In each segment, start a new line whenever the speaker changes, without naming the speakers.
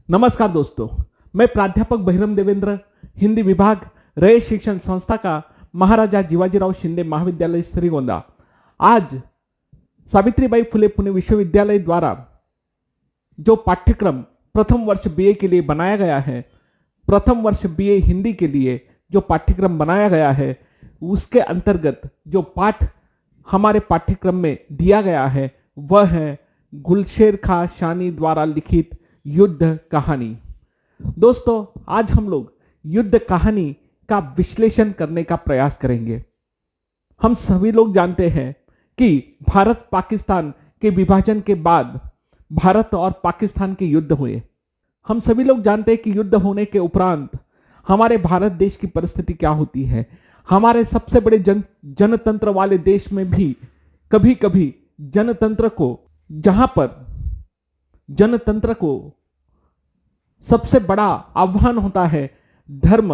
नमस्कार दोस्तों, मैं प्राध्यापक बहिरम देवेंद्र, हिंदी विभाग, रय शिक्षण संस्था का महाराजा जीवाजीराव शिंदे महाविद्यालय श्रीगोंदा। आज सावित्रीबाई फुले पुणे विश्वविद्यालय द्वारा जो पाठ्यक्रम प्रथम वर्ष बीए के लिए बनाया गया है, प्रथम वर्ष बीए हिंदी के लिए जो पाठ्यक्रम बनाया गया है, उसके अंतर्गत जो पाठ हमारे पाठ्यक्रम में दिया गया है वह है गुलशेर खां शानी द्वारा लिखित युद्ध कहानी। दोस्तों, आज हम लोग युद्ध कहानी का विश्लेषण करने का प्रयास करेंगे। हम सभी लोग जानते हैं कि भारत पाकिस्तान के विभाजन के बाद भारत और पाकिस्तान के युद्ध हुए। हम सभी लोग जानते हैं कि युद्ध होने के उपरांत हमारे भारत देश की परिस्थिति क्या होती है। हमारे सबसे बड़े जनतंत्र वाले देश में भी कभी कभी जनतंत्र को, जहां पर जनतंत्र को सबसे बड़ा आह्वान होता है धर्म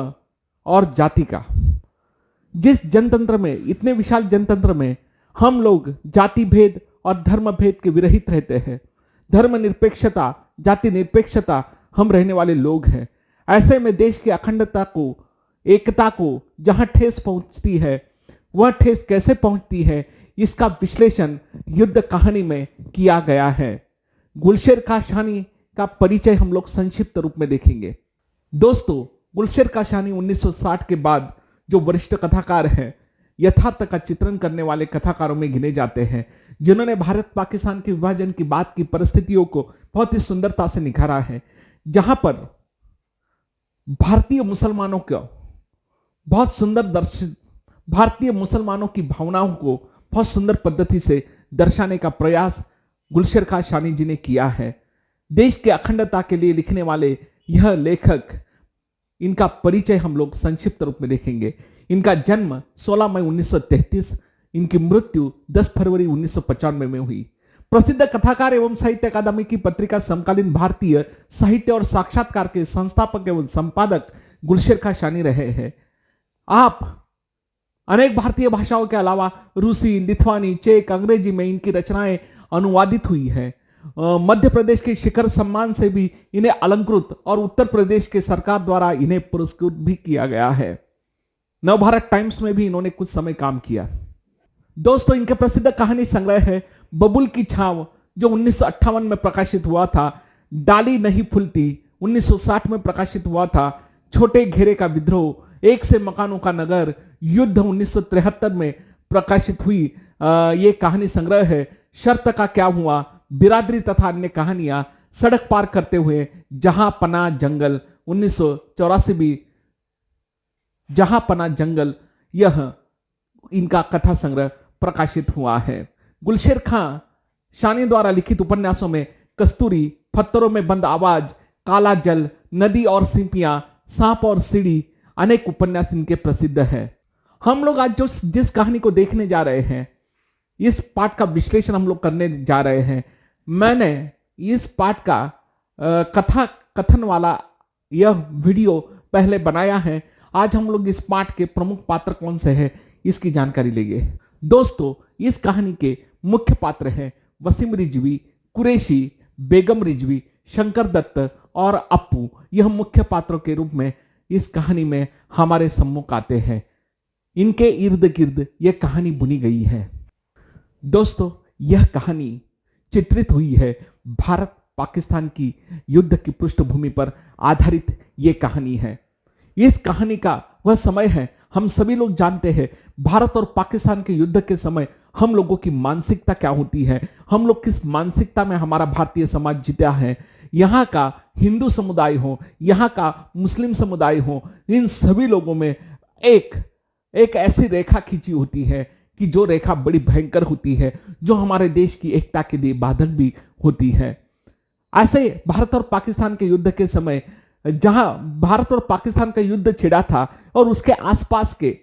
और जाति का, जिस जनतंत्र में, इतने विशाल जनतंत्र में हम लोग जाति भेद और धर्म भेद के विरहित रहते हैं। धर्म निरपेक्षता, जाति निरपेक्षता हम रहने वाले लोग हैं। ऐसे में देश की अखंडता को, एकता को जहां ठेस पहुंचती है, वह ठेस कैसे पहुंचती है, इसका विश्लेषण युद्ध कहानी में किया गया है। गुलशेर खां शानी का परिचय हम लोग संक्षिप्त रूप में देखेंगे। दोस्तों, गुलशेर खां शानी 1960 के बाद जो वरिष्ठ कथाकार हैं, यथार्थ का चित्रण करने वाले कथाकारों में गिने जाते हैं, जिन्होंने भारत पाकिस्तान के विभाजन की बात की परिस्थितियों को बहुत ही सुंदरता से निखारा है, जहां पर भारतीय मुसलमानों को बहुत सुंदर दर्शन, भारतीय मुसलमानों की भावनाओं को बहुत सुंदर पद्धति से दर्शाने का प्रयास गुलशेर खां शानी जी ने किया है। देश के अखंडता के लिए लिखने वाले यह लेखक, इनका परिचय हम लोग संक्षिप्त रूप में देखेंगे। इनका जन्म 16 मई 1933, इनकी मृत्यु 10 फरवरी 1995 में हुई। प्रसिद्ध कथाकार एवं साहित्य अकादमी की पत्रिका समकालीन भारतीय साहित्य और साक्षात्कार के संस्थापक एवं संपादक गुलशेर खां शानी रहे हैं। आप अनेक भारतीय भाषाओं के अलावा रूसी, लिथुआनी, चेक, अंग्रेजी में इनकी रचनाएं अनुवादित हुई है। मध्य प्रदेश के शिखर सम्मान से भी इन्हें अलंकृत और उत्तर प्रदेश के सरकार द्वारा इन्हें पुरस्कृत भी किया गया है। नवभारत टाइम्स में भी इन्होंने कुछ समय काम किया। दोस्तों, इनके प्रसिद्ध कहानी संग्रह है बबुल की छांव, जो 1958 में प्रकाशित हुआ था। डाली नहीं फूलती 1960 में प्रकाशित हुआ था। छोटे घेरे का विद्रोह, एक से मकानों का नगर, युद्ध 1973 में प्रकाशित हुई ये कहानी संग्रह है। शर्त का क्या हुआ, बिरादरी तथा अन्य कहानियां, सड़क पार करते हुए, जहां पना जंगल 1984 भी, जहां पना जंगल, यह इनका कथा संग्रह प्रकाशित हुआ है। गुलशेर खां शानी द्वारा लिखित उपन्यासों में कस्तूरी, पत्थरों में बंद आवाज, काला जल, नदी और सीपियां, सांप और सीढ़ी, अनेक उपन्यास इनके प्रसिद्ध हैं। हम लोग आज जिस कहानी को देखने जा रहे हैं, इस पाठ का विश्लेषण हम लोग करने जा रहे हैं। मैंने इस पाठ का कथा कथन वाला यह वीडियो पहले बनाया है। आज हम लोग इस पाठ के प्रमुख पात्र कौन से हैं, इसकी जानकारी लेंगे। दोस्तों, इस कहानी के मुख्य पात्र हैं वसीम रिजवी, कुरैशी, बेगम रिजवी, शंकर दत्त और अप्पू। यह मुख्य पात्रों के रूप में इस कहानी में हमारे सम्मुख आते हैं। इनके इर्द गिर्द यह कहानी बुनी गई है। दोस्तों, यह कहानी चित्रित हुई है भारत पाकिस्तान की युद्ध की पृष्ठभूमि पर आधारित यह कहानी है। इस कहानी का वह समय है, हम सभी लोग जानते हैं भारत और पाकिस्तान के युद्ध के समय हम लोगों की मानसिकता क्या होती है, हम लोग किस मानसिकता में हमारा भारतीय समाज जीता है। यहाँ का हिंदू समुदाय हो, यहाँ का मुस्लिम समुदाय हो, इन सभी लोगों में एक ऐसी रेखा खींची होती है कि जो रेखा बड़ी भयंकर होती है, जो हमारे देश की एकता के लिए बाधक भी होती है। ऐसे भारत और पाकिस्तान के युद्ध के समय, जहां भारत और पाकिस्तान का युद्ध छिड़ा था और उसके आसपास के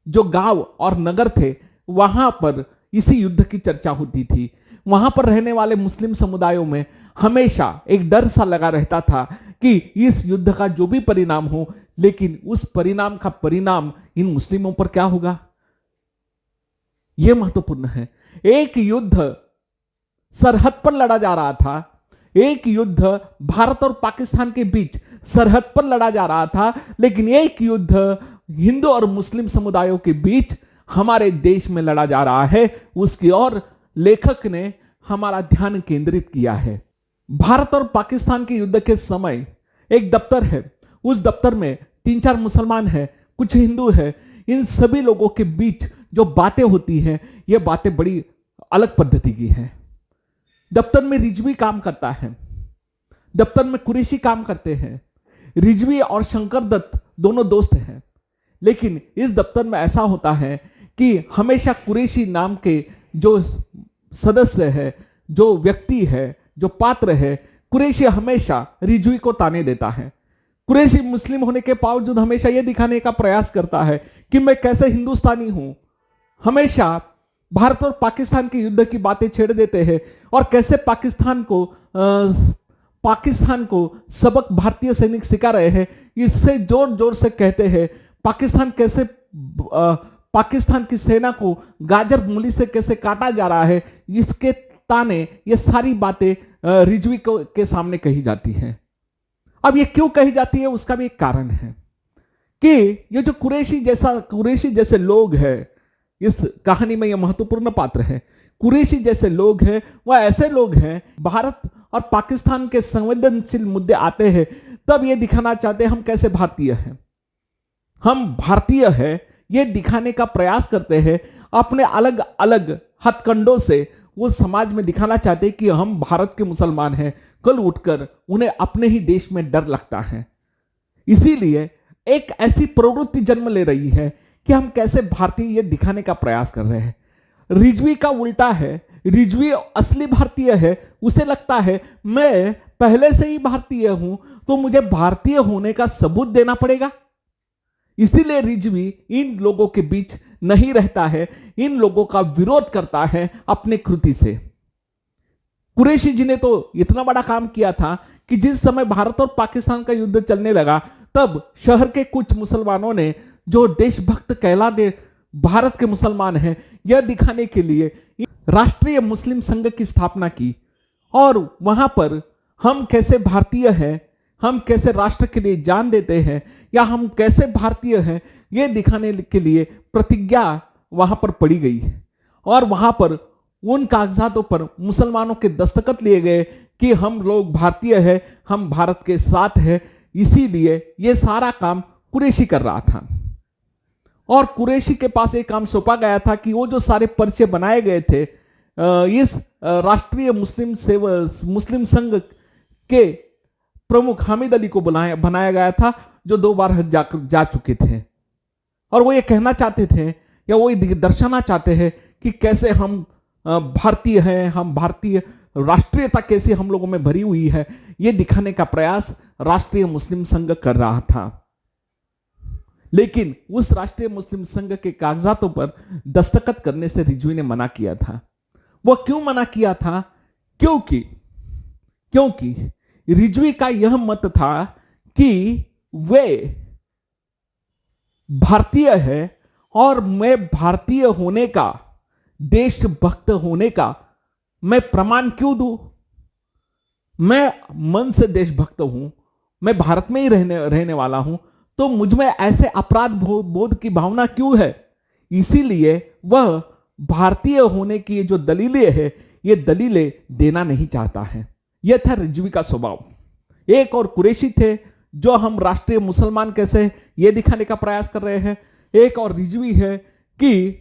जो गांव और नगर थे, वहां पर इसी युद्ध की चर्चा होती थी। वहां पर रहने वाले मुस्लिम समुदायों में हमेशा एक डर सा लगा रहता था कि इस युद्ध का जो भी परिणाम हो, लेकिन उस परिणाम का परिणाम इन मुस्लिमों पर क्या होगा, यह महत्वपूर्ण है। एक युद्ध सरहद पर लड़ा जा रहा था, एक युद्ध भारत और पाकिस्तान के बीच सरहद पर लड़ा जा रहा था, लेकिन एक युद्ध हिंदू और मुस्लिम समुदायों के बीच हमारे देश में लड़ा जा रहा है। उसकी ओर लेखक ने हमारा ध्यान केंद्रित किया है। भारत और पाकिस्तान के युद्ध के समय एक दफ्तर है, उस दफ्तर में 3-4 मुसलमान हैं, कुछ हिंदू हैं। इन सभी लोगों के बीच जो बातें होती हैं, ये बातें बड़ी अलग पद्धति की हैं। दफ्तर में रिजवी काम करता है, दफ्तर में कुरैशी काम करते हैं। रिजवी और शंकर दत्त दोनों दोस्त हैं, लेकिन इस दफ्तर में ऐसा होता है कि हमेशा कुरैशी नाम के जो सदस्य है, जो व्यक्ति है, जो पात्र है, कुरैशी हमेशा रिजवी को ताने देता है। कुरैशी मुस्लिम होने के बावजूद हमेशा यह दिखाने का प्रयास करता है कि मैं कैसे हिंदुस्तानी हूं। हमेशा भारत और पाकिस्तान के युद्ध की बातें छेड़ देते हैं और कैसे पाकिस्तान को सबक भारतीय सैनिक सिखा रहे हैं, इससे जोर जोर से कहते हैं। पाकिस्तान कैसे पाकिस्तान की सेना को गाजर मूली से कैसे काटा जा रहा है, इसके ताने, ये सारी बातें रिजवी के सामने कही जाती हैं। अब ये क्यों कही जाती है, उसका भी एक कारण है कि ये जो कुरैशी जैसे लोग हैं, इस कहानी में ये महत्वपूर्ण पात्र है। कुरैशी जैसे लोग हैं, वह ऐसे लोग हैं, भारत और पाकिस्तान के संवेदनशील मुद्दे आते हैं तब ये दिखाना चाहते हैं हम कैसे भारतीय हैं, हम भारतीय हैं, ये दिखाने का प्रयास करते हैं। अपने अलग अलग हथकंडों से वो समाज में दिखाना चाहते हैं कि हम भारत के मुसलमान हैं। कल उठकर उन्हें अपने ही देश में डर लगता है। इसीलिए एक ऐसी प्रवृत्ति जन्म ले रही है कि हम कैसे भारतीय ये दिखाने का प्रयास कर रहे हैं। रिजवी का उल्टा है, रिजवी असली भारतीय है, उसे लगता है मैं पहले से ही भारतीय हूं तो मुझे भारतीय होने का सबूत देना पड़ेगा। इसीलिए रिजवी इन लोगों के बीच नहीं रहता है, इन लोगों का विरोध करता है अपने कृति से। कुरैशी जी ने तो इतना बड़ा काम किया था कि जिस समय भारत और पाकिस्तान का युद्ध चलने लगा तब शहर के कुछ मुसलमानों ने, जो देशभक्त कहलाते भारत के मुसलमान हैं, यह दिखाने के लिए राष्ट्रीय मुस्लिम संघ की स्थापना की और वहां पर हम कैसे भारतीय हैं, हम कैसे राष्ट्र के लिए जान देते हैं या हम कैसे भारतीय हैं, यह दिखाने के लिए प्रतिज्ञा वहां पर पड़ी गई और वहां पर उन कागजातों पर मुसलमानों के दस्तखत लिए गए कि हम लोग भारतीय हैं, हम भारत के साथ हैं। इसीलिए यह सारा काम कुरैशी कर रहा था और कुरैशी के पास एक काम सौंपा गया था कि वो जो सारे पर्चे बनाए गए थे इस राष्ट्रीय मुस्लिम संघ के प्रमुख हामिद अली को बनाया गया था, जो 2 बार हज जा चुके थे और वो ये कहना चाहते थे या वो ये दर्शाना चाहते हैं कि कैसे हम भारतीय हैं, हम भारतीय राष्ट्रीयता कैसे हम लोगों में भरी हुई है, ये दिखाने का प्रयास राष्ट्रीय मुस्लिम संघ कर रहा था। लेकिन उस राष्ट्रीय मुस्लिम संघ के कागजातों पर दस्तखत करने से रिजवी ने मना किया था। वो क्यों मना किया था? क्योंकि रिजवी का यह मत था कि वे भारतीय है और मैं भारतीय होने का, देशभक्त होने का मैं प्रमाण क्यों दूं? मैं मन से देशभक्त हूं, मैं भारत में ही रहने वाला हूं, तो मुझ में ऐसे अपराध बोध की भावना क्यों है? इसीलिए वह भारतीय होने की जो दलीलें है, ये दलीलें देना नहीं चाहता है। यह था रिजवी का स्वभाव। एक और कुरैशी थे जो हम राष्ट्रीय मुसलमान कैसे ये दिखाने का प्रयास कर रहे हैं। एक और रिजवी है कि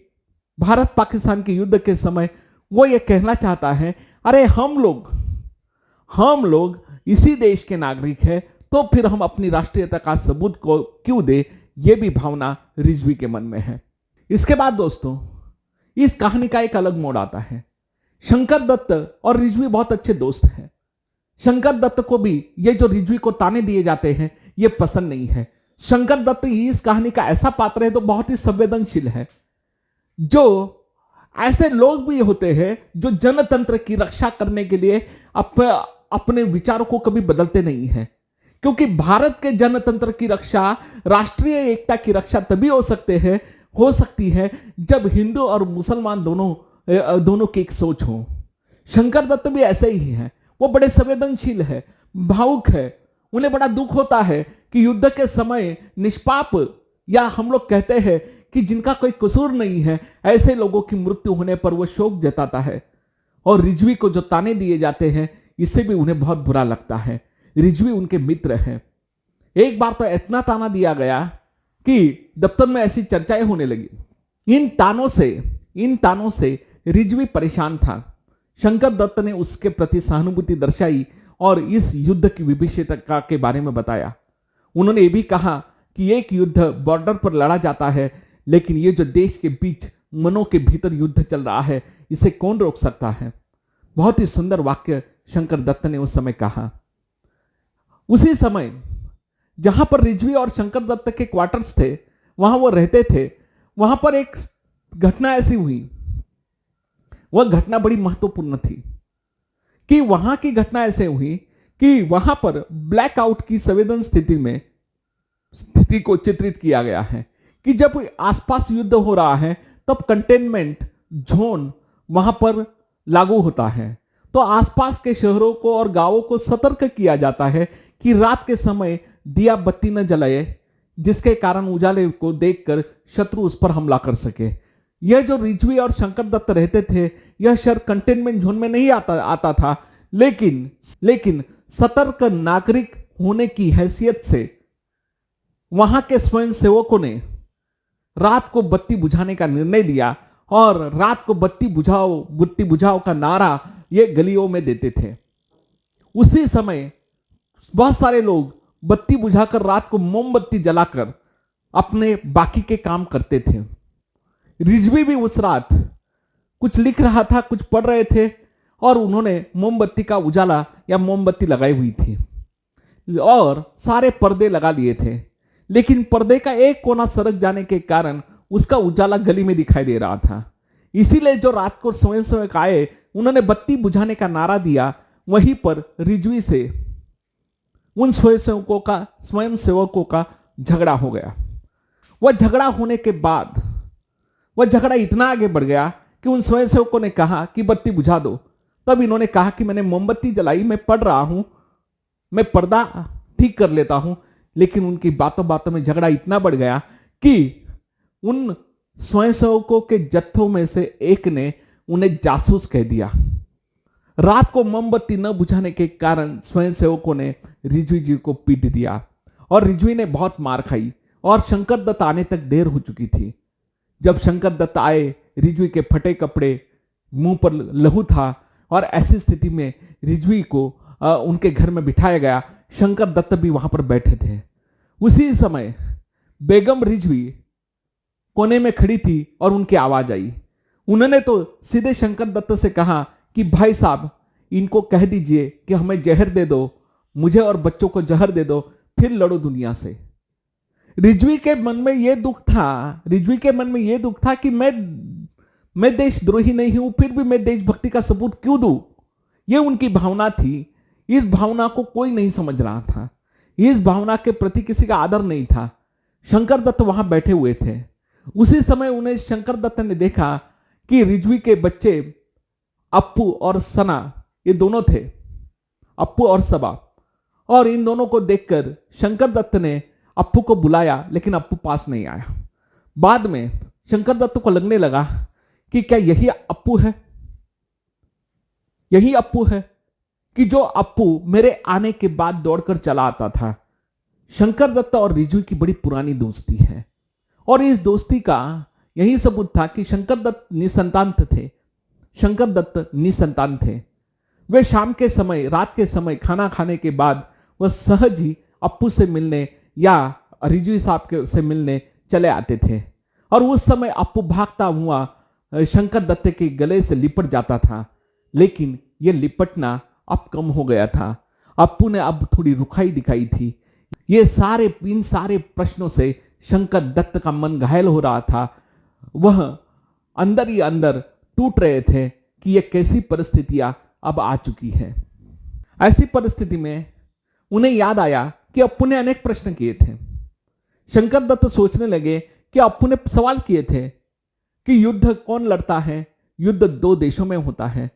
भारत पाकिस्तान के युद्ध के समय वो ये कहना चाहता है, अरे हम लोग इसी देश के नागरिक हैं, तो फिर हम अपनी राष्ट्रीयता का सबूत को क्यों दे? ये भी भावना रिजवी के मन में है। इसके बाद दोस्तों इस कहानी का एक अलग मोड़ आता है। शंकर दत्त और रिजवी बहुत अच्छे दोस्त हैं। शंकर दत्त को भी ये जो रिजवी को ताने दिए जाते हैं ये पसंद नहीं है। शंकर दत्त इस कहानी का ऐसा पात्र है तो बहुत ही संवेदनशील है। जो ऐसे लोग भी होते हैं जो जनतंत्र की रक्षा करने के लिए अपने विचारों को कभी बदलते नहीं हैं, क्योंकि भारत के जनतंत्र की रक्षा, राष्ट्रीय एकता की रक्षा तभी हो सकती है जब हिंदू और मुसलमान दोनों की एक सोच हो। शंकर दत्त भी ऐसे ही है। वो बड़े संवेदनशील है, भावुक है। उन्हें बड़ा दुख होता है कि युद्ध के समय निष्पाप, या हम लोग कहते हैं कि जिनका कोई कसूर नहीं है, ऐसे लोगों की मृत्यु होने पर वो शोक जताता है। और रिजवी को जो ताने दिए जाते हैं, इससे भी उन्हें बहुत बुरा लगता है। रिजवी उनके मित्र हैं। एक बार तो इतना ताना दिया गया कि दफ्तर में ऐसी चर्चाएं होने लगी। इन तानों से रिजवी परेशान था। शंकर दत्त ने उसके प्रति सहानुभूति दर्शाई और इस युद्ध की विभीषिका के बारे में बताया। उन्होंने ये भी कहा कि एक युद्ध बॉर्डर पर लड़ा जाता है, लेकिन ये जो देश के बीच मनों के भीतर युद्ध चल रहा है, इसे कौन रोक सकता है। बहुत ही सुंदर वाक्य शंकर दत्त ने उस समय कहा। उसी समय जहां पर रिजवी और शंकर दत्त के क्वार्टर्स थे, वहां वो रहते थे, वहां पर एक घटना ऐसी हुई। वह घटना बड़ी महत्वपूर्ण थी कि वहां की घटना ऐसे हुई कि वहां पर ब्लैकआउट की संवेदन स्थिति को चित्रित किया गया है कि जब आसपास युद्ध हो रहा है तब कंटेनमेंट जोन वहां पर लागू होता है। तो आसपास के शहरों को और गांवों को सतर्क किया जाता है कि रात के समय दिया बत्ती न जलाए, जिसके कारण उजाले को देखकर शत्रु उस पर हमला कर सके। यह जो रिजवी और शंकर दत्त रहते थे, यह शहर कंटेनमेंट जोन में नहीं आता था, लेकिन सतर्क नागरिक होने की हैसियत से वहां के स्वयं सेवकों ने रात को बत्ती बुझाने का निर्णय लिया और रात को बत्ती बुझाओ का नारा ये गलियों में देते थे। उसी समय बहुत सारे लोग बत्ती बुझाकर रात को मोमबत्ती जलाकर अपने बाकी के काम करते थे। रिजवी भी उस रात कुछ लिख रहा था, कुछ पढ़ रहे थे, और उन्होंने मोमबत्ती का उजाला या मोमबत्ती लगाई हुई थी और सारे पर्दे लगा लिए थे, लेकिन पर्दे का एक कोना सरक जाने के कारण उसका उजाला गली में दिखाई दे रहा था। इसीलिए जो रात को स्वयंसेवक आए, उन्होंने बत्ती बुझाने का नारा दिया। वहीं पर रिजवी से उन स्वयंसेवकों का झगड़ा हो गया। वह झगड़ा होने के बाद वह झगड़ा इतना आगे बढ़ गया कि उन स्वयंसेवकों ने कहा कि बत्ती बुझा दो। तब इन्होंने कहा कि मैंने मोमबत्ती जलाई, मैं पढ़ रहा हूं, मैं पर्दा ठीक कर लेता हूं। लेकिन उनकी बातों में झगड़ा इतना बढ़ गया कि उन स्वयंसेवकों के जत्थों में से एक ने उन्हें जासूस कह दिया। रात को मोमबत्ती न बुझाने के कारण स्वयंसेवकों ने रिजवी जी को पीट दिया और रिजवी ने बहुत मार खाई और शंकर दत्त आने तक देर हो चुकी थी। जब शंकर दत्त आए, रिजवी के फटे कपड़े, मुंह पर लहू था और ऐसी स्थिति में रिजवी को उनके घर में बिठाया गया। शंकर दत्त भी वहां पर बैठे थे। उसी समय बेगम रिजवी कोने में खड़ी थी और उनकी आवाज आई। उन्होंने तो सीधे शंकर दत्त से कहा कि भाई साहब, इनको कह दीजिए कि हमें जहर दे दो, मुझे और बच्चों को जहर दे दो, फिर लड़ो दुनिया से। रिजवी के मन में यह दुख था कि मैं देशद्रोही नहीं हूं, फिर भी मैं देशभक्ति का सबूत क्यों दूं। यह उनकी भावना थी। इस भावना को कोई नहीं समझ रहा था। इस भावना के प्रति किसी का आदर नहीं था। शंकर दत्त वहां बैठे हुए थे। उसी समय उन्हें शंकर दत्त ने देखा कि रिजवी के बच्चे अप्पू और सना, ये दोनों थे, अप्पू और सबा, और इन दोनों को देखकर शंकर दत्त ने अप्पू को बुलाया, लेकिन अप्पू पास नहीं आया। बाद में शंकर दत्त को लगने लगा कि क्या यही अप्पू है कि जो अप्पू मेरे आने के बाद दौड़कर चला आता था। शंकर दत्त और रिजवी की बड़ी पुरानी दोस्ती है और इस दोस्ती का यही सबूत था कि शंकर दत्त निसंतान थे। वे शाम के समय, रात के समय खाना खाने के बाद वह सहज ही अप्पू से मिलने या रिजवी साहब से मिलने चले आते थे और उस समय अप्पू भागता हुआ शंकर दत्त के गले से लिपट जाता था। लेकिन यह लिपटना अब कम हो गया था। अप्पू ने अब थोड़ी रुखाई दिखाई थी। इन सारे प्रश्नों से शंकर दत्त का मन घायल हो रहा था। वह अंदर ही अंदर टूट रहे थे कि यह कैसी परिस्थितियां अब आ चुकी है। ऐसी परिस्थिति में उन्हें याद आया कि अप्पू ने अनेक प्रश्न किए थे। शंकर दत्त सोचने लगे कि अप्पू ने सवाल किए थे कि युद्ध कौन लड़ता है, युद्ध दो देशों में होता है,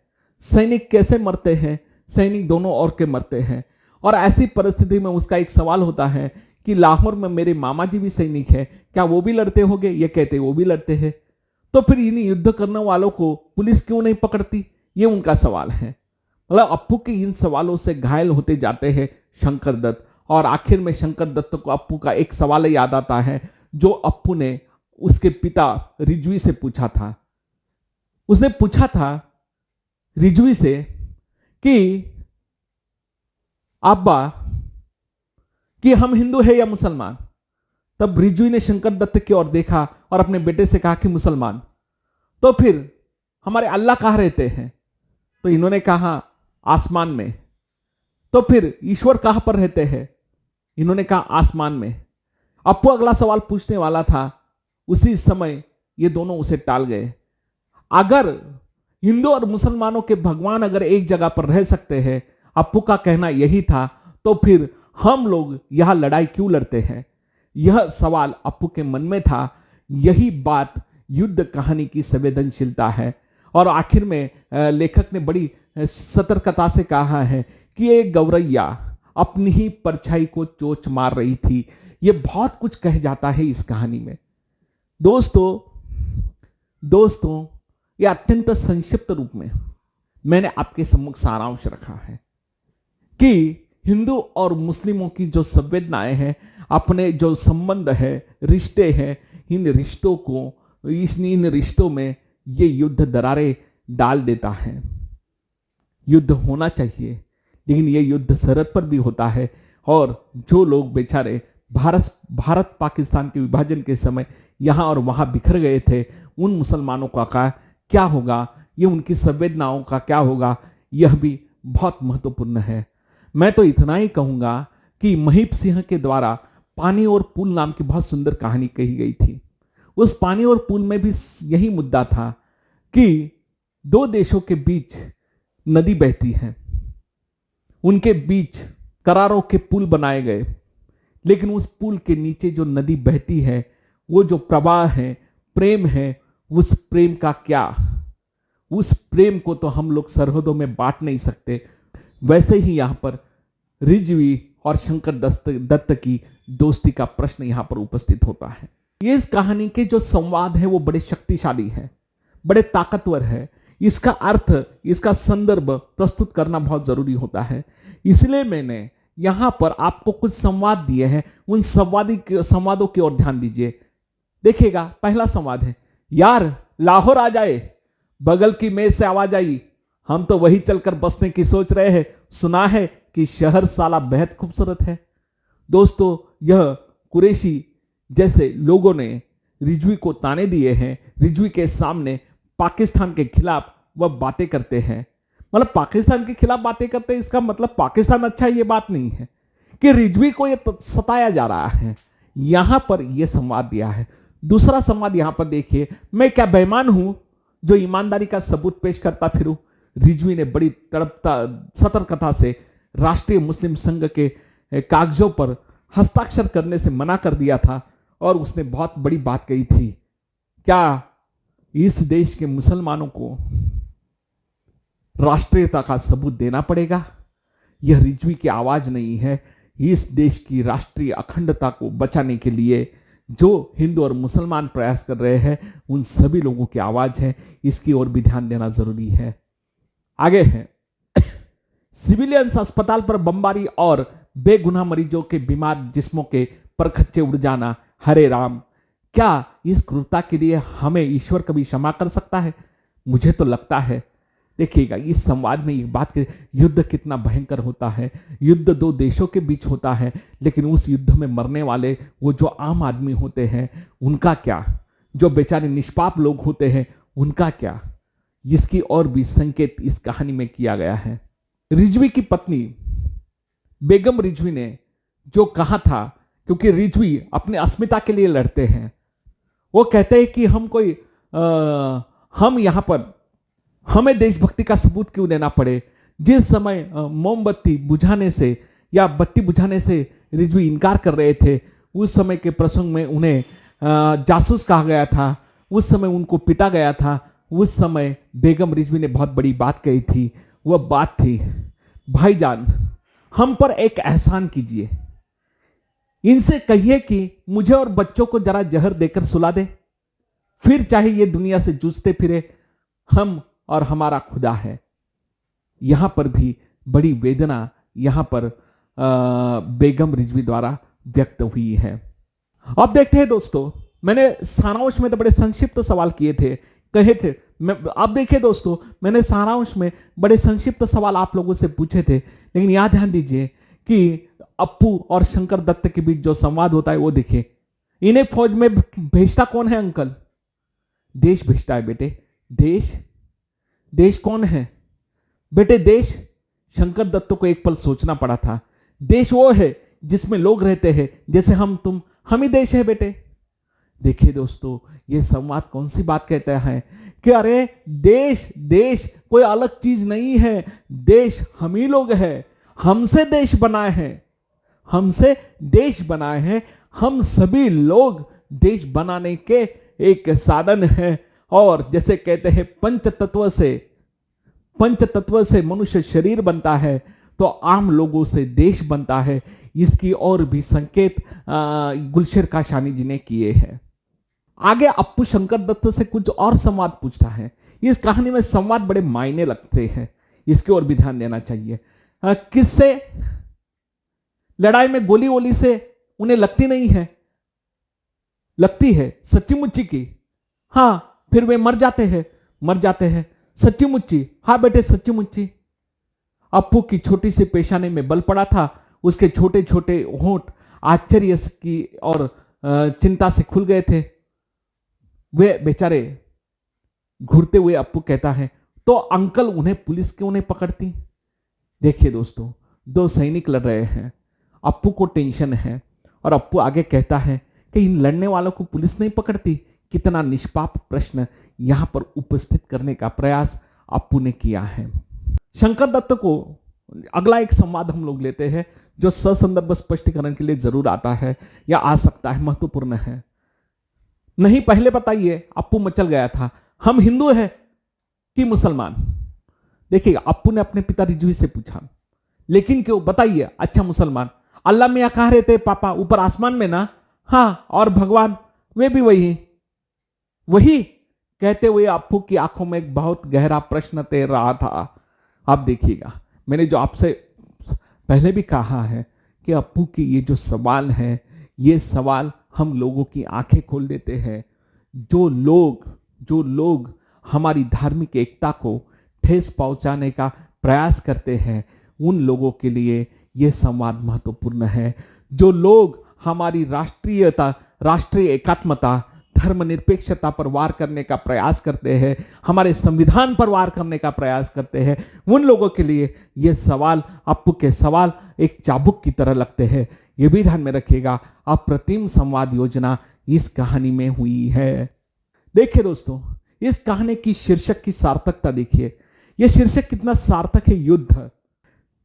सैनिक कैसे मरते हैं, सैनिक दोनों ओर के मरते हैं। और ऐसी परिस्थिति में उसका एक सवाल होता है कि लाहौर में मेरे मामा जी भी सैनिक है, क्या वो भी लड़ते होंगे? ये कहते वो भी लड़ते हैं। तो फिर इन युद्ध करने वालों को पुलिस क्यों नहीं पकड़ती? ये उनका सवाल है। मतलब अप्पू के इन सवालों से घायल होते जाते हैं शंकर दत्त, और आखिर में शंकर दत्त को अप्पू का एक सवाल याद आता है जो अप्पू ने उसके पिता रिजवी से पूछा था। उसने पूछा था रिजवी से कि अब्बा कि हम हिंदू है या मुसलमान? तब रिजवी ने शंकर दत्त की ओर देखा और अपने बेटे से कहा कि मुसलमान। तो फिर हमारे अल्लाह कहां रहते हैं? तो इन्होंने कहा आसमान में। तो फिर ईश्वर कहां पर रहते हैं? इन्होंने कहा आसमान में। अप्पू अगला सवाल पूछने वाला था, उसी समय ये दोनों उसे टाल गए। अगर हिंदू और मुसलमानों के भगवान अगर एक जगह पर रह सकते हैं, अप्पू का कहना यही था, तो फिर हम लोग यहां लड़ाई क्यों लड़ते हैं? यह सवाल अप्पू के मन में था। यही बात युद्ध कहानी की संवेदनशीलता है। और आखिर में लेखक ने बड़ी सतर्कता से कहा है कि एक गौरैया अपनी ही परछाई को चोंच मार रही थी। यह बहुत कुछ कह जाता है इस कहानी में। दोस्तों यह अत्यंत संक्षिप्त रूप में मैंने आपके सम्मुख सारांश रखा है कि हिंदू और मुस्लिमों की जो संवेदनाएं हैं, अपने जो संबंध है, रिश्ते हैं, इन रिश्तों में ये युद्ध दरारें डाल देता है। युद्ध होना चाहिए, लेकिन ये युद्ध सरहद पर भी होता है। और जो लोग बेचारे भारत पाकिस्तान के विभाजन के समय यहां और वहां बिखर गए थे, उन मुसलमानों का क्या होगा, ये उनकी संवेदनाओं का क्या होगा, यह भी बहुत महत्वपूर्ण है। मैं तो इतना ही कहूंगा कि महीप सिंह के द्वारा पानी और पुल नाम की बहुत सुंदर कहानी कही गई थी। उस पानी और पुल में भी यही मुद्दा था कि दो देशों के बीच नदी बहती है, उनके बीच करारों के पुल बनाए गए, लेकिन उस पुल के नीचे जो नदी बहती है, वो जो प्रवाह है, प्रेम है, उस प्रेम का क्या? उस प्रेम को तो हम लोग सरहदों में बांट नहीं सकते। वैसे ही यहां पर रिजवी और शंकर दत्त की दोस्ती का प्रश्न यहां पर उपस्थित होता है। ये इस कहानी के जो संवाद है वो बड़े शक्तिशाली है, बड़े ताकतवर है। इसका अर्थ, इसका संदर्भ प्रस्तुत करना बहुत जरूरी होता है। इसलिए मैंने यहां पर आपको कुछ संवाद दिए हैं। उन संवादों की ओर ध्यान दीजिए। देखिएगा, पहला संवाद है, यार लाहौर आ जाए, बगल की मेज से आवाज आई, हम तो वही चलकर बसने की सोच रहे हैं, सुना है कि शहर साला बेहद खूबसूरत है। दोस्तों, यह कुरैशी जैसे लोगों ने रिजवी को ताने दिए हैं। रिजवी के सामने पाकिस्तान के खिलाफ वह बातें करते हैं। मतलब पाकिस्तान के खिलाफ बातें करते हैं, इसका मतलब पाकिस्तान अच्छा है, यह बात नहीं है कि रिजवी को यह सताया जा रहा है। यहां पर यह संवाद दिया है। दूसरा संवाद यहां पर देखिए, मैं क्या बेईमान हूं जो ईमानदारी का सबूत पेश करता फिरूं? रिजवी ने बड़ी सतर्कता से राष्ट्रीय मुस्लिम संघ के कागजों पर हस्ताक्षर करने से मना कर दिया था, और उसने बहुत बड़ी बात कही थी, क्या इस देश के मुसलमानों को राष्ट्रीयता का सबूत देना पड़ेगा? यह रिजवी की आवाज नहीं है। इस देश की राष्ट्रीय अखंडता को बचाने के लिए जो हिंदू और मुसलमान प्रयास कर रहे हैं, उन सभी लोगों की आवाज है। इसकी ओर भी ध्यान देना जरूरी है। आगे है, सिविलियंस अस्पताल पर बमबारी और बेगुनाह मरीजों के बीमार जिस्मों के परखच्चे उड़ जाना। हरे राम, क्या इस क्रूरता के लिए हमें ईश्वर कभी क्षमा कर सकता है? मुझे तो लगता है। देखिएगा, इस संवाद में एक बात के, युद्ध कितना भयंकर होता है। युद्ध दो देशों के बीच होता है, लेकिन उस युद्ध में मरने वाले वो जो आम आदमी होते हैं, उनका क्या? जो बेचारे निष्पाप लोग होते हैं, उनका क्या? इसकी और भी संकेत इस कहानी में किया गया है। रिजवी की पत्नी बेगम रिजवी ने जो कहा था, क्योंकि रिजवी अपने अस्मिता के लिए लड़ते हैं, वो कहते हैं कि हम यहां पर हमें देशभक्ति का सबूत क्यों देना पड़े? जिस समय मोमबत्ती बुझाने से या बत्ती बुझाने से रिजवी इनकार कर रहे थे, उस समय के प्रसंग में उन्हें जासूस कहा गया था, उस समय उनको पिटा गया था। उस समय बेगम रिजवी ने बहुत बड़ी बात कही थी। वह बात थी, भाईजान, हम पर एक एहसान कीजिए, इनसे कहिए कि मुझे और बच्चों को जरा जहर देकर सुला दे, फिर चाहे ये दुनिया से जूझते फिरे, हम और हमारा खुदा है। यहां पर भी बड़ी वेदना यहां पर बेगम रिजवी द्वारा व्यक्त हुई है। अब देखते हैं दोस्तों, मैंने सारांश में तो बड़े संक्षिप्त सवाल किए थे, कहे थे अब देखिए दोस्तों, मैंने सारांश में बड़े संक्षिप्त सवाल आप लोगों से पूछे थे, लेकिन यहां ध्यान दीजिए कि अप्पू और शंकर दत्त के बीच जो संवाद होता है वो देखिए। इन्हें फौज में भेजता कौन है अंकल? देश भेजता है बेटे। देश? देश कौन है बेटे? देश शंकर दत्त को एक पल सोचना पड़ा था। देश वो है जिसमें लोग रहते हैं, जैसे हम तुम, हम ही देश है बेटे। देखिए दोस्तों, ये संवाद कौन सी बात कहता है कि अरे देश, देश कोई अलग चीज नहीं है, देश हम ही लोग हैं, हमसे देश बनाए हैं, हमसे देश बनाए हैं, हम सभी लोग देश बनाने के एक साधन हैं। और जैसे कहते हैं पंच तत्व से मनुष्य शरीर बनता है, तो आम लोगों से देश बनता है। इसकी और भी संकेत गुलशेर काशानी जी ने किए हैं। आगे अप्पू शंकर दत्त से कुछ और संवाद पूछता है। इस कहानी में संवाद बड़े मायने लगते हैं, इसकी ओर भी ध्यान देना चाहिए। किससे? लड़ाई में गोली वोली से उन्हें लगती नहीं है, लगती है सच्ची मुच्ची की। हां, फिर वे मर जाते हैं सच्ची मुच्ची। हां बेटे, सच्ची मुच्ची। अप्पू की छोटी सी पेशानी में बल पड़ा था, उसके छोटे छोटे होंठ आश्चर्य की और चिंता से खुल गए थे। वे बेचारे घूरते हुए अप्पू कहता है, तो अंकल उन्हें पुलिस क्यों नहीं पकड़ती? देखिए दोस्तों, दो सैनिक लड़ रहे हैं, अप्पू को टेंशन है और अप्पू आगे कहता है कि इन लड़ने वालों को पुलिस नहीं पकड़ती। कितना निष्पाप प्रश्न यहां पर उपस्थित करने का प्रयास अप्पू ने किया है। शंकर दत्त को अगला एक संवाद हम लोग लेते हैं जो ससंदर्भ स्पष्टीकरण के लिए जरूर आता है या आ सकता है, महत्वपूर्ण है। नहीं, पहले बताइए, अप्पू मचल गया था, हम हिंदू हैं कि मुसलमान? देखिए, अप्पू ने अपने पिता रिजवी से पूछा, लेकिन क्यों बताइए? अच्छा, मुसलमान। अल्लाह मियां कहां रहते पापा? ऊपर आसमान में ना? हां, और भगवान? वे भी वही कहते हुए अप्पू की आंखों में एक बहुत गहरा प्रश्न तैर रहा था। आप देखिएगा, मैंने जो आपसे पहले भी कहा है कि अप्पू की ये जो सवाल है, ये सवाल हम लोगों की आंखें खोल देते हैं। जो लोग हमारी धार्मिक एकता को ठेस पहुंचाने का प्रयास करते हैं, उन लोगों के लिए यह संवाद महत्वपूर्ण है। जो लोग हमारी राष्ट्रीय एकात्मता, धर्मनिरपेक्षता पर वार करने का प्रयास करते हैं, हमारे संविधान पर वार करने का प्रयास करते हैं, उन लोगों के लिए यह सवाल, अप्पू के सवाल एक चाबुक की तरह लगते हैं। यह भी ध्यान में रखिएगा, अप्रतिम संवाद योजना इस कहानी में हुई है। देखिए दोस्तों, इस कहानी की शीर्षक की सार्थकता देखिए। यह शीर्षक कितना सार्थक है, युद्ध।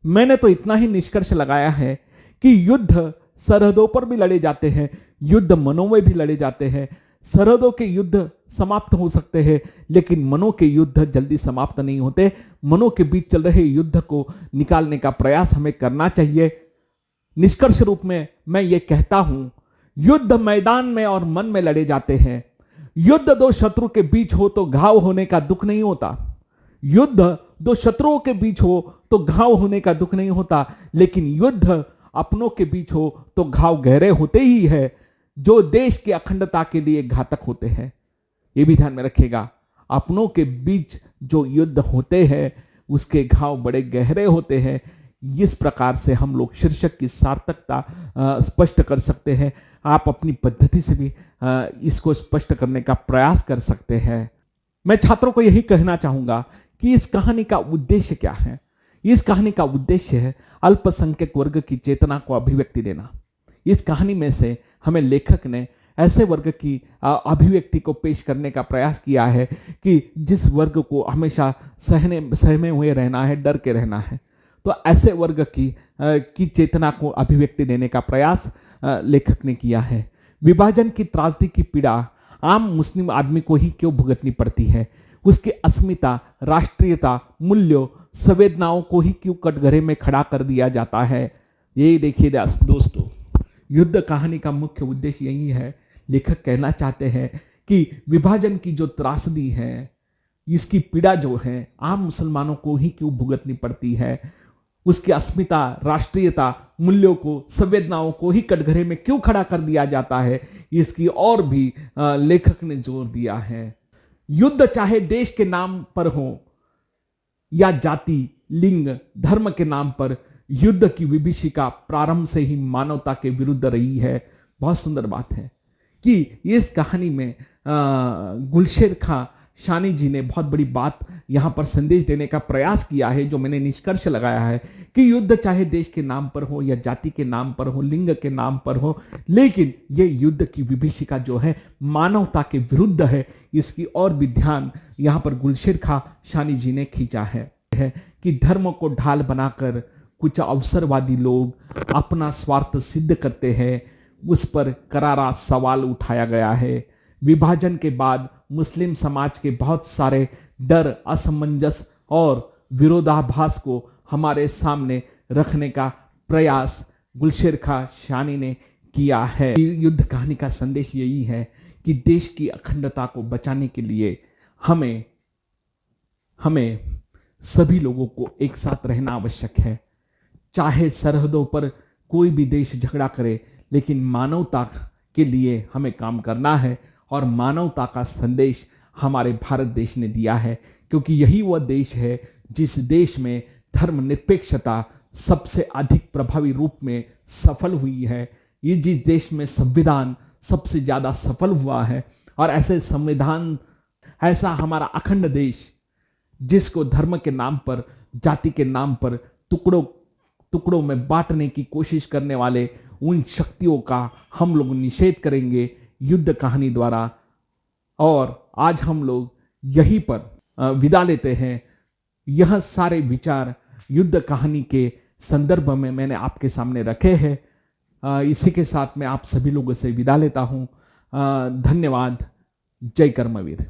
मैंने तो इतना ही निष्कर्ष लगाया है कि युद्ध सरहदों पर भी लड़े जाते हैं, युद्ध मनों में भी लड़े जाते हैं। सरहदों के युद्ध समाप्त हो सकते हैं, लेकिन मनों के युद्ध जल्दी समाप्त नहीं होते। मनों के बीच चल रहे युद्ध को निकालने का प्रयास हमें करना चाहिए। निष्कर्ष रूप में मैं ये कहता हूं, युद्ध मैदान में और मन में लड़े जाते हैं। युद्ध दो शत्रु के बीच हो तो घाव होने का दुख नहीं होता, युद्ध दो शत्रुओं के बीच हो तो घाव होने का दुख नहीं होता, लेकिन युद्ध अपनों के बीच हो तो घाव गहरे होते ही है, जो देश की अखंडता के लिए घातक होते हैं। यह भी ध्यान में रखिएगा, अपनों के बीच जो युद्ध होते हैं उसके घाव बड़े गहरे होते हैं। इस प्रकार से हम लोग शीर्षक की सार्थकता स्पष्ट कर सकते हैं। आप अपनी पद्धति से भी इसको स्पष्ट करने का प्रयास कर सकते हैं। मैं छात्रों को यही कहना चाहूंगा कि इस कहानी का उद्देश्य क्या है। इस कहानी का उद्देश्य है अल्पसंख्यक वर्ग की चेतना को अभिव्यक्ति देना। इस कहानी में से हमें लेखक ने ऐसे वर्ग की अभिव्यक्ति को पेश करने का प्रयास किया है कि जिस वर्ग को हमेशा सहमे हुए रहना है, डर के रहना है, तो ऐसे वर्ग की चेतना को अभिव्यक्ति देने का प्रयास लेखक ने किया है। विभाजन की त्रासदी की पीड़ा आम मुस्लिम आदमी को ही क्यों भुगतनी पड़ती है? उसकी अस्मिता, राष्ट्रीयता, मूल्यों, संवेदनाओं को ही क्यों कटघरे में खड़ा कर दिया जाता है। यही देखिए दोस्तों, युद्ध कहानी का मुख्य उद्देश्य यही है। लेखक कहना चाहते हैं कि विभाजन की जो त्रासदी है, इसकी पीड़ा जो है आम मुसलमानों को ही क्यों भुगतनी पड़ती है। उसकी अस्मिता, राष्ट्रीयता, मूल्यों को, संवेदनाओं को ही कटघरे में क्यों खड़ा कर दिया जाता है, इसकी और भी लेखक ने जोर दिया है। युद्ध चाहे देश के नाम पर हो या जाति, लिंग, धर्म के नाम पर, युद्ध की विभीषिका प्रारंभ से ही मानवता के विरुद्ध रही है। बहुत सुंदर बात है कि इस कहानी में गुलशेर खां शानी जी ने बहुत बड़ी बात यहां पर संदेश देने का प्रयास किया है, जो मैंने निष्कर्ष लगाया है कि युद्ध चाहे देश के नाम पर हो या जाति के नाम पर हो, लिंग के नाम पर हो, लेकिन यह युद्ध की विभीषिका जो है मानवता के विरुद्ध है। इसकी और भी ध्यान यहां पर गुलशेर खां शानी जी ने खींचा है कि धर्म को ढाल बनाकर कुछ अवसरवादी लोग अपना स्वार्थ सिद्ध करते हैं, उस पर करारा सवाल उठाया गया है। विभाजन के बाद मुस्लिम समाज के बहुत सारे डर, असमंजस और विरोधाभास को हमारे सामने रखने का प्रयास गुलशेर खां शानी ने किया है। युद्ध कहानी का संदेश यही है कि देश की अखंडता को बचाने के लिए हमें सभी लोगों को एक साथ रहना आवश्यक है। चाहे सरहदों पर कोई भी देश झगड़ा करे, लेकिन मानवता के लिए हमें काम करना है। और मानवता का संदेश हमारे भारत देश ने दिया है, क्योंकि यही वह देश है जिस देश में धर्मनिरपेक्षता सबसे अधिक प्रभावी रूप में सफल हुई है। ये जिस देश में संविधान सबसे ज्यादा सफल हुआ है, और ऐसे संविधान, ऐसा हमारा अखंड देश जिसको धर्म के नाम पर, जाति के नाम पर टुकड़ों में बांटने की कोशिश करने वाले उन शक्तियों का हम लोग निषेध करेंगे युद्ध कहानी द्वारा। और आज हम लोग यहीं पर विदा लेते हैं। यह सारे विचार युद्ध कहानी के संदर्भ में मैंने आपके सामने रखे हैं। इसी के साथ मैं आप सभी लोगों से विदा लेता हूं। धन्यवाद। जय कर्मवीर।